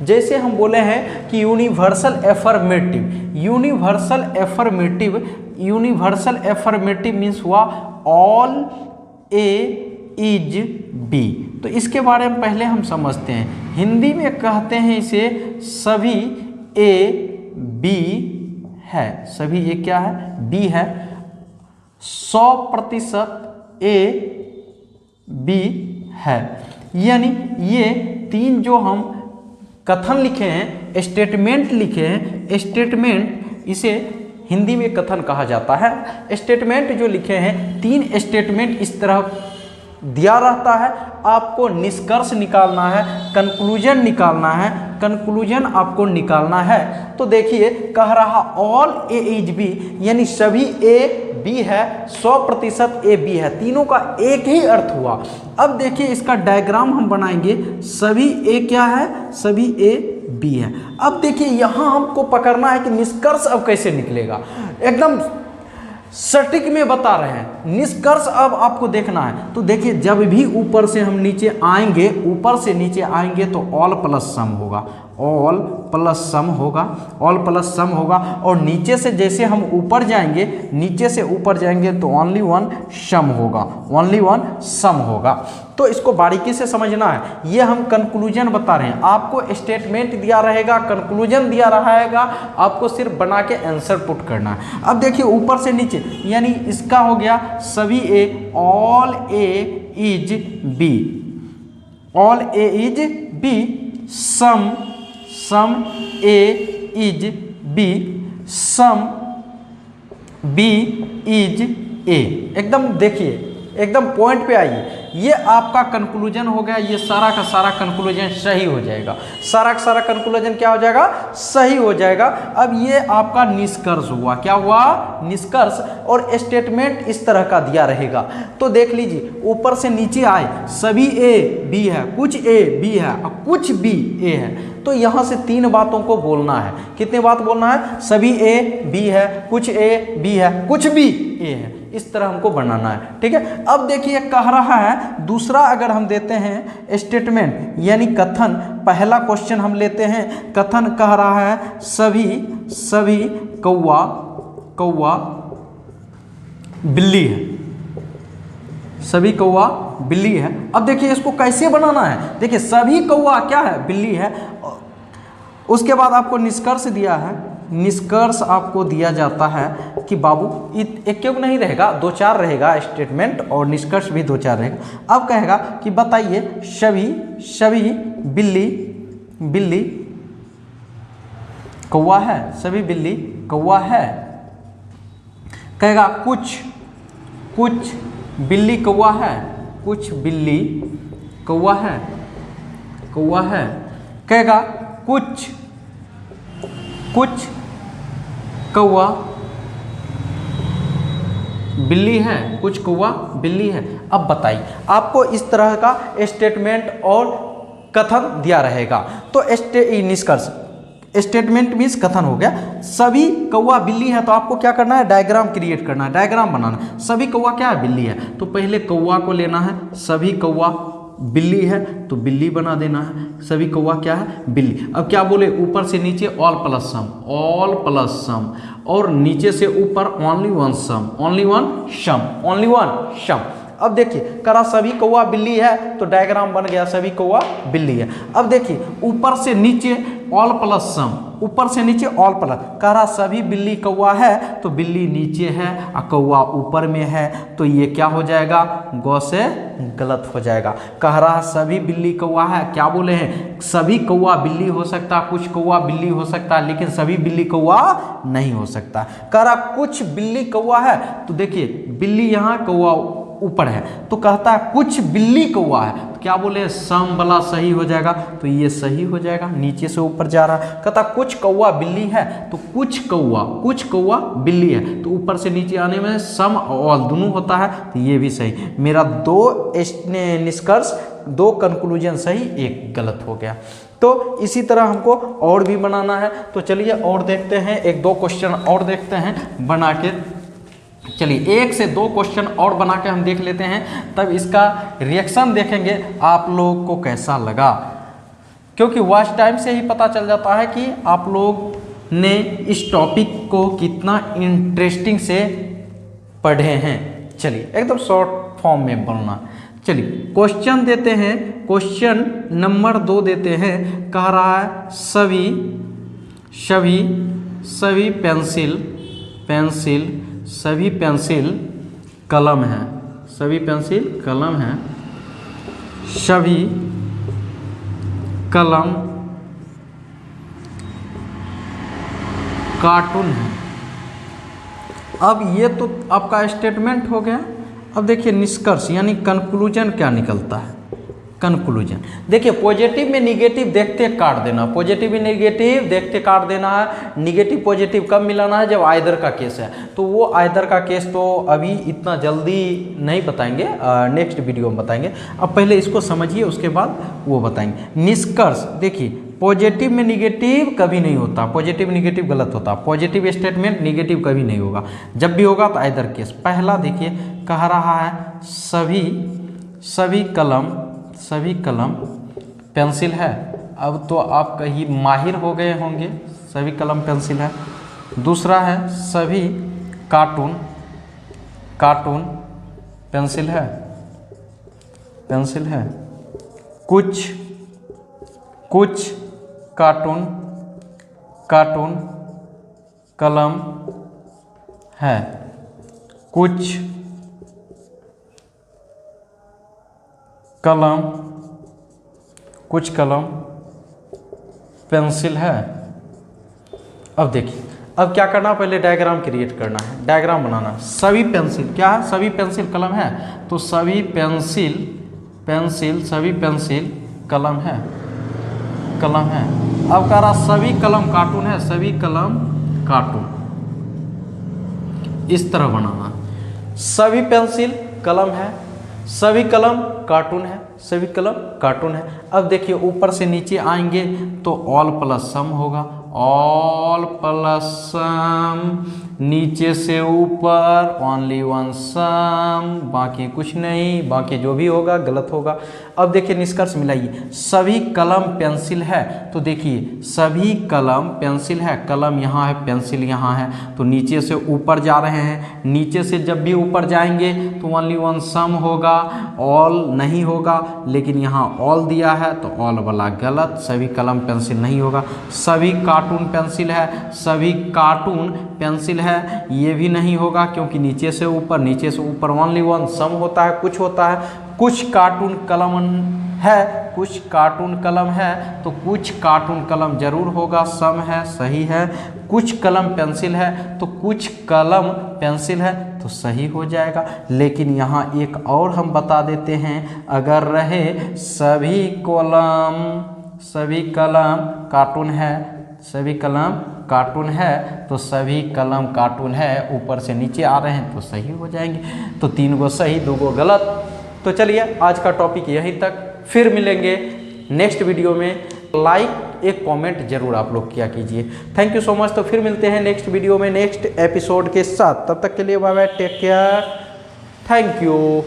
जैसे हम बोले हैं कि universal affirmative, universal affirmative means हुआ ऑल ए इज बी। तो इसके बारे में पहले हम समझते हैं। हिंदी में कहते हैं इसे सभी ए बी है, सभी ए क्या है, बी है। 100% ए बी है, यानी ये तीन जो हम कथन लिखे हैं, स्टेटमेंट लिखे हैं, स्टेटमेंट इसे हिंदी में कथन कहा जाता है। स्टेटमेंट जो लिखे हैं, तीन स्टेटमेंट इस तरह दिया रहता है, आपको निष्कर्ष निकालना है, कंक्लूजन निकालना है, कंक्लूजन आपको निकालना है। तो देखिए कह रहा ऑल ए इज बी, यानी सभी ए बी है, 100% ए बी है, तीनों का एक ही अर्थ हुआ। अब देखिए इसका डायग्राम हम बनाएंगे, सभी ए क्या है, सभी ए बी है। अब देखिए यहाँ हमको पकड़ना है कि निष्कर्ष अब कैसे निकलेगा, एकदम सटीक में बता रहे हैं निष्कर्ष अब आपको देखना है। तो देखिए जब भी ऊपर से हम नीचे आएंगे, ऊपर से नीचे आएंगे तो ऑल प्लस सम होगा, ऑल प्लस सम होगा, ऑल प्लस सम होगा। और नीचे से जैसे हम ऊपर जाएंगे, नीचे से ऊपर जाएंगे तो ओनली वन सम होगा, ओनली वन सम होगा। तो इसको बारीकी से समझना है। ये हम कंक्लूजन बता रहे हैं, आपको स्टेटमेंट दिया रहेगा, कंक्लूजन दिया रहेगा, आपको सिर्फ बना के आंसर पुट करना है। अब देखिए ऊपर से नीचे, यानी इसका हो गया सभी A, all A is B, all A is B, some A is B, some B is A. एकदम देखिए, एकदम पॉइंट पे आइए। ये आपका कंक्लूजन हो गया, ये सारा का सारा कंक्लूजन सही हो जाएगा, सारा का सारा कंक्लूजन क्या हो जाएगा, सही हो जाएगा। अब ये आपका निष्कर्ष हुआ, क्या हुआ, निष्कर्ष। और स्टेटमेंट इस तरह का दिया रहेगा। तो देख लीजिए ऊपर से नीचे आए, सभी ए बी है, कुछ ए बी है और कुछ बी ए है। तो यहाँ से तीन बातों को बोलना है। कितने बात बोलना है, सभी ए बी है, कुछ ए बी है, कुछ बी ए है, इस तरह हमको बनाना है। ठीक है। अब देखिए कह रहा है दूसरा, अगर हम देते हैं स्टेटमेंट यानी कथन, पहला क्वेश्चन हम लेते हैं, कथन कह रहा है सभी कौवा बिल्ली है, सभी कौवा बिल्ली है। अब देखिए इसको कैसे बनाना है। देखिए सभी कौवा क्या है, बिल्ली है। उसके बाद आपको निष्कर्ष दिया है, निष्कर्ष आपको दिया जाता है कि बाबू एक क्यों नहीं रहेगा, 2-4 रहेगा स्टेटमेंट और निष्कर्ष भी 2-4 रहेगा। अब कहेगा कि बताइए सभी बिल्ली कौवा है, सभी बिल्ली कौवा है। कहेगा कुछ बिल्ली कौवा है, कुछ बिल्ली कौवा है, कहेगा कुछ कौवा बिल्ली है, कुछ कौवा बिल्ली है। अब बताइए, आपको इस तरह का स्टेटमेंट और कथन दिया रहेगा। तो निष्कर्ष, स्टेटमेंट मीन्स कथन हो गया, सभी कौवा बिल्ली है। तो आपको क्या करना है, डायग्राम क्रिएट करना है, डायग्राम बनाना है। सभी कौवा क्या है, बिल्ली है। तो पहले कौवा को लेना है, सभी कौवा बिल्ली है तो बिल्ली बना देना है, सभी कौवा क्या है, बिल्ली। अब क्या बोले, ऊपर से नीचे ऑल प्लस सम, और नीचे से ऊपर ओनली वन सम। अब देखिए करा सभी कौवा बिल्ली है, तो डायग्राम बन गया, सभी कौवा बिल्ली है। अब देखिए ऊपर से नीचे ऑल प्लस सम, ऊपर से नीचे ऑल प्लस, कह रहा सभी बिल्ली कौवा है, तो बिल्ली नीचे है और कौवा ऊपर में है, तो ये क्या हो जाएगा, गौ से गलत हो जाएगा। कह रहा सभी बिल्ली कौवा है, क्या बोले हैं, सभी कौवा बिल्ली हो सकता, कुछ कौवा बिल्ली हो सकता, लेकिन सभी बिल्ली कौवा नहीं हो सकता। कह रहा कुछ बिल्ली कौवा है, तो देखिए बिल्ली यहाँ, कौवा ऊपर है, तो कहता है कुछ बिल्ली कौवा है, तो क्या बोले, सम वाला सही हो जाएगा, तो ये सही हो जाएगा, नीचे से ऊपर जा रहा है। कहता कुछ कौवा बिल्ली है, तो कुछ कौवा बिल्ली है, तो ऊपर से नीचे आने में सम और दोनों होता है, तो ये भी सही। मेरा 2 निष्कर्ष, 2 कंक्लूजन सही, 1 गलत हो गया। तो इसी तरह हमको और भी बनाना है। तो चलिए और देखते हैं, 1-2 क्वेश्चन और देखते हैं बना के। चलिए 1 से 2 क्वेश्चन और बना के हम देख लेते हैं, तब इसका रिएक्शन देखेंगे आप लोग को कैसा लगा। क्योंकि वॉच टाइम से ही पता चल जाता है कि आप लोग ने इस टॉपिक को कितना इंटरेस्टिंग से पढ़े हैं। चलिए एकदम शॉर्ट फॉर्म में बोलना। चलिए क्वेश्चन देते हैं, क्वेश्चन नंबर 2 देते हैं। कह रहा है सभी पेंसिल कलम हैं, सभी पेंसिल कलम हैं, सभी कलम कार्टून है। अब ये तो आपका स्टेटमेंट हो गया। अब देखिए निष्कर्ष यानी कंक्लूजन क्या निकलता है। कंक्लूजन देखिए, पॉजिटिव में निगेटिव देखते काट देना, पॉजिटिव में निगेटिव देखते काट देना है। निगेटिव पॉजिटिव कब मिलाना है, जब आइदर का केस है। तो वो आइदर का केस तो अभी इतना जल्दी नहीं बताएंगे, नेक्स्ट वीडियो में बताएंगे। अब पहले इसको समझिए, उसके बाद वो बताएंगे। निष्कर्ष देखिए, पॉजिटिव में निगेटिव कभी नहीं होता, पॉजिटिव निगेटिव गलत होता, पॉजिटिव स्टेटमेंट निगेटिव कभी नहीं होगा। जब भी होगा तो आइदर केस। पहला देखिए, कह रहा है सभी कलम पेंसिल है। अब तो आप कहीं माहिर हो गए होंगे, सभी कलम पेंसिल है। दूसरा है सभी कार्टून पेंसिल है, कुछ कार्टून कलम है, कुछ कलम पेंसिल है। अब देखिए, अब क्या करना, पहले डायग्राम क्रिएट करना है, डायग्राम बनाना। सभी पेंसिल क्या है, सभी पेंसिल कलम है, तो सभी पेंसिल कलम है। अब कह रहा सभी कलम कार्टून है, सभी कलम कार्टून, इस तरह बनाना। सभी पेंसिल कलम है, सभी कलम कार्टून है, सभी कलम कार्टून है। अब देखिए ऊपर से नीचे आएंगे तो ऑल प्लस सम होगा, ऑल प्लस सम, नीचे से ऊपर ओनली वन सम, बाकी कुछ नहीं, बाकी जो भी होगा गलत होगा। अब देखिए निष्कर्ष मिलाइए, सभी कलम पेंसिल है, तो देखिए सभी कलम पेंसिल है, कलम यहाँ है, पेंसिल यहाँ है, तो नीचे से ऊपर जा रहे हैं। नीचे से जब भी ऊपर जाएंगे तो ओनली वन सम होगा, ऑल नहीं होगा, लेकिन यहाँ ऑल दिया है तो ऑल वाला गलत, सभी कलम पेंसिल नहीं होगा। सभी कार्टून पेंसिल है, सभी कार्टून पेंसिल है, ये भी नहीं होगा, क्योंकि नीचे से ऊपर ओनली वन सम होता है, कुछ होता है। कुछ कार्टून कलम है, कुछ कार्टून कलम है, तो कुछ कार्टून कलम जरूर होगा, सम है, सही है। कुछ कलम पेंसिल है, तो कुछ कलम पेंसिल है, तो सही हो जाएगा। लेकिन यहाँ एक और हम बता देते हैं, अगर रहे सभी कलम कार्टून है, सभी कलम कार्टून है, तो सभी कलम कार्टून है, ऊपर से नीचे आ रहे हैं तो सही हो जाएंगे। तो 3 गो सही 2 गो गलत। तो चलिए आज का टॉपिक यहीं तक, फिर मिलेंगे नेक्स्ट वीडियो में। लाइक एक कमेंट जरूर आप लोग किया कीजिए। Thank you so much. तो फिर मिलते हैं नेक्स्ट वीडियो में नेक्स्ट एपिसोड के साथ। तब तक के लिए bye bye, take care, thank you.